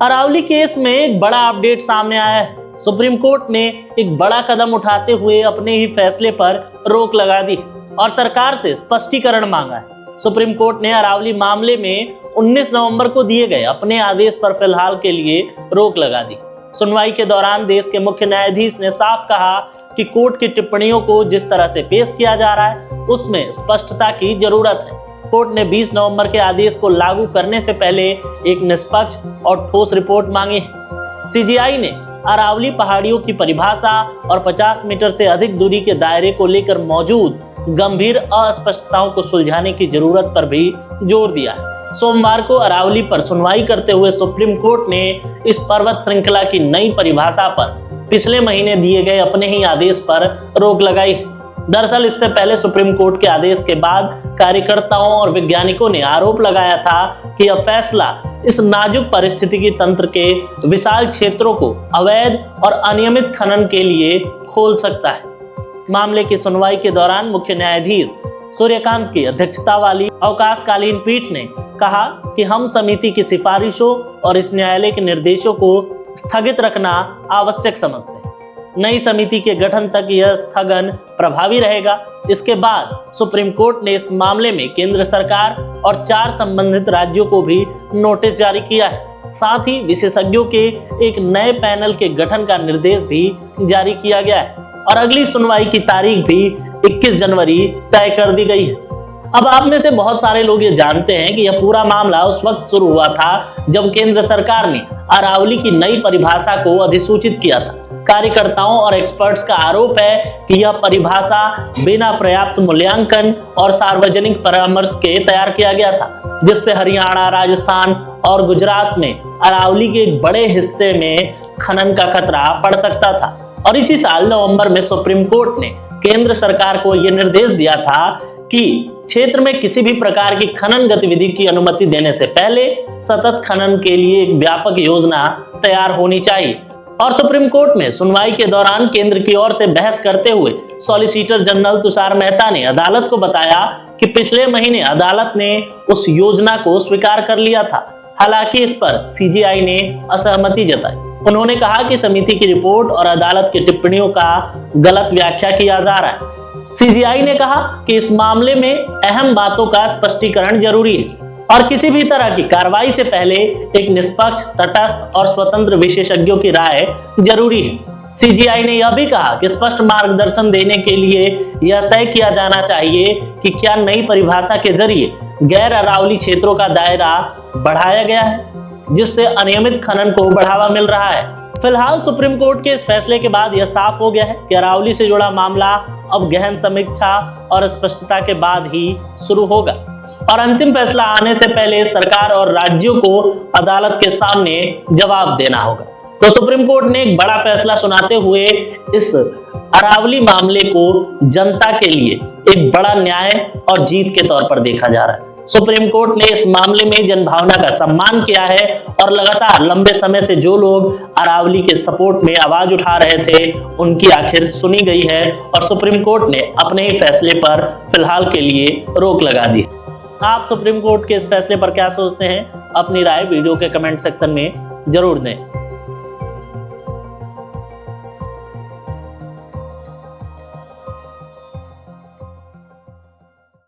Aravalli case में एक बड़ा अपडेट सामने आया है। सुप्रीम कोर्ट ने एक बड़ा कदम उठाते हुए अपने ही फैसले पर रोक लगा दी और सरकार से स्पष्टीकरण मांगा है। सुप्रीम कोर्ट ने अरावली मामले में 19 नवंबर को दिए गए अपने आदेश पर फिलहाल के लिए रोक लगा दी। सुनवाई के दौरान देश के मुख्य न्यायाधीश ने साफ कहा कि कोर्ट की टिप्पणियों को जिस तरह से पेश किया जा रहा है उसमें स्पष्टता की जरूरत है। कोर्ट ने 20 नवंबर के आदेश को लागू करने से पहले एक निष्पक्ष और ठोस रिपोर्ट मांगी है। सीजीआई ने अरावली पहाड़ियों की परिभाषा और 50 मीटर से अधिक दूरी के दायरे को लेकर मौजूद गंभीर अस्पष्टताओं को सुलझाने की जरूरत पर भी जोर दिया है। सोमवार को अरावली पर सुनवाई करते हुए सुप्रीम कोर्ट ने इस पर्वत श्रृंखला की नई परिभाषा पर पिछले महीने दिए गए अपने ही आदेश पर रोक लगाई। दरअसल इससे पहले सुप्रीम कोर्ट के आदेश के बाद कार्यकर्ताओं और वैज्ञानिकों ने आरोप लगाया था कि यह फैसला इस नाजुक पारिस्थितिकी तंत्र के विशाल क्षेत्रों को अवैध और अनियमित खनन के लिए खोल सकता है। मामले की सुनवाई के दौरान मुख्य न्यायाधीश सूर्यकांत की अध्यक्षता वाली अवकाशकालीन पीठ ने कहा कि हम समिति की सिफारिशों और इस न्यायालय के निर्देशों को स्थगित रखना आवश्यक समझते हैं। नई समिति के गठन तक यह स्थगन प्रभावी रहेगा। इसके बाद सुप्रीम कोर्ट ने इस मामले में केंद्र सरकार और 4 संबंधित राज्यों को भी नोटिस जारी किया है। साथ ही विशेषज्ञों के एक नए पैनल के गठन का निर्देश भी जारी किया गया है और अगली सुनवाई की तारीख भी 21 जनवरी तय कर दी गई है। अब आप में से बहुत सारे लोग ये जानते हैं कि यह पूरा मामला उस वक्त शुरू हुआ था जब केंद्र सरकार ने अरावली की नई परिभाषा को अधिसूचित किया था। कार्यकर्ताओं और एक्सपर्ट्स का आरोप है कि यह परिभाषा बिना पर्याप्त मूल्यांकन और सार्वजनिक परामर्श के तैयार किया गया था, जिससे हरियाणा, राजस्थान और गुजरात में अरावली के एक बड़े हिस्से में खनन का खतरा पड़ सकता था। और इसी साल नवंबर में सुप्रीम कोर्ट ने केंद्र सरकार को यह निर्देश दिया था कि क्षेत्र में किसी भी प्रकार की खनन गतिविधि की अनुमति देने से पहले सतत खनन के लिए एक व्यापक योजना तैयार होनी चाहिए। और सुप्रीम कोर्ट में सुनवाई के दौरान केंद्र की ओर से बहस करते हुए सॉलिसिटर जनरल तुषार मेहता ने अदालत को बताया कि पिछले महीने अदालत ने उस योजना को स्वीकार कर लिया था। हालांकि इस पर सीजीआई ने असहमति जताई। उन्होंने कहा कि समिति की रिपोर्ट और अदालत की टिप्पणियों का गलत व्याख्या किया जा रहा है। सीजीआई ने कहा कि इस मामले में अहम बातों का स्पष्टीकरण जरूरी है और किसी भी तरह की कार्रवाई से पहले एक निष्पक्ष, तटस्थ और स्वतंत्र विशेषज्ञों की राय जरूरी है। सीजीआई ने यह भी कहा कि स्पष्ट मार्गदर्शन देने के लिए यह तय किया जाना चाहिए कि क्या नई परिभाषा के जरिए गैर अरावली क्षेत्रों का दायरा बढ़ाया गया है, जिससे अनियमित खनन को बढ़ावा मिल रहा है। फिलहाल सुप्रीम कोर्ट के इस फैसले के बाद यह साफ हो गया है कि अरावली से जुड़ा मामला अब गहन समीक्षा और स्पष्टता के बाद ही शुरू होगा और अंतिम फैसला आने से पहले सरकार और राज्यों को अदालत के सामने जवाब देना होगा। तो सुप्रीम कोर्ट ने एक बड़ा फैसला सुनाते हुए इस अरावली मामले को जनता के लिए एक बड़ा न्याय और जीत के तौर पर देखा जा रहा है। सुप्रीम कोर्ट ने इस मामले में जनभावना का सम्मान किया है और लगातार लंबे समय से जो लोग अरावली के सपोर्ट में आवाज उठा रहे थे उनकी आखिर सुनी गई है और सुप्रीम कोर्ट ने अपने ही फैसले पर फिलहाल के लिए रोक लगा दी। आप सुप्रीम कोर्ट के इस फैसले पर क्या सोचते हैं? अपनी राय वीडियो के कमेंट सेक्शन में जरूर दें।